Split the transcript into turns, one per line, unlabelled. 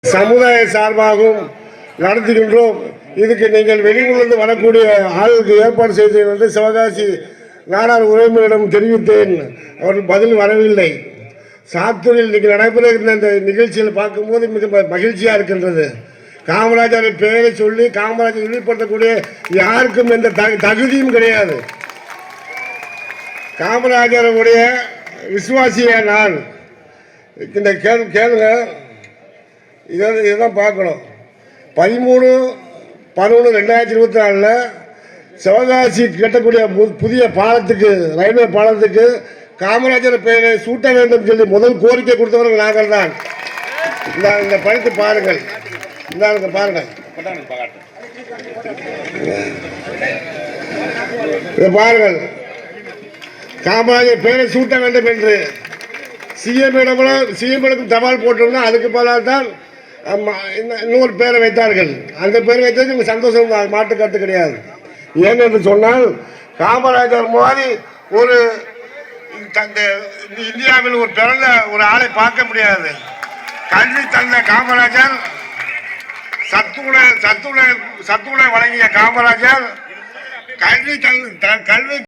சமுதாய சார்பாகவும் நடத்துகின்றோம். இதுக்கு நீங்கள் வெளியூரிலிருந்து வரக்கூடிய ஆளுக்கு ஏற்பாடு செய்தேன் என்று சிவகாசி நாடார் உறவினரிடம் தெரிவித்தேன். அவர் பதில் வரவில்லை. சாத்தூரில் இன்னைக்கு நடைபெற இருந்த இந்த நிகழ்ச்சியில் பார்க்கும்போது மிக மகிழ்ச்சியாக இருக்கின்றது. காமராஜர் பெயரை சொல்லி காமராஜர் இழிவுபடுத்தக்கூடிய யாருக்கும் எந்த தகுதியும் கிடையாது. காமராஜருடைய விசுவாசிய நான் இந்த கேளுங்க. இதான் பார்க்கணும். 13/11/2024 சிவகாசி கட்டக்கூடிய புதிய பாலத்துக்கு, ரயில்வே பாலத்துக்கு காமராஜர் பெயரை சூட்ட வேண்டும் சொல்லி முதல் கோரிக்கை கொடுத்தவர்கள் நாங்கள் தான். இந்த படித்து பாருங்கள். இந்த பாருங்கள், இதை பாருங்கள். காமராஜர் பெயரை சூட்ட வேண்டும் என்று சிஎம் தபால் போட்டோம்னா அதுக்கு பதிலாக தான் இன்னொரு பேரை வைத்தார்கள். அந்த பேரை வைத்தது சந்தோஷம், மாட்டு கருத்து கிடையாது. ஏனென்று சொன்னால் காமராஜர் மாதிரி ஒரு இந்தியாவில் ஒரு பிறந்த ஒரு ஆளை பார்க்க முடியாது. கல்வி தந்த காமராஜர், சத்துணை வழங்கிய காமராஜர், கல்வி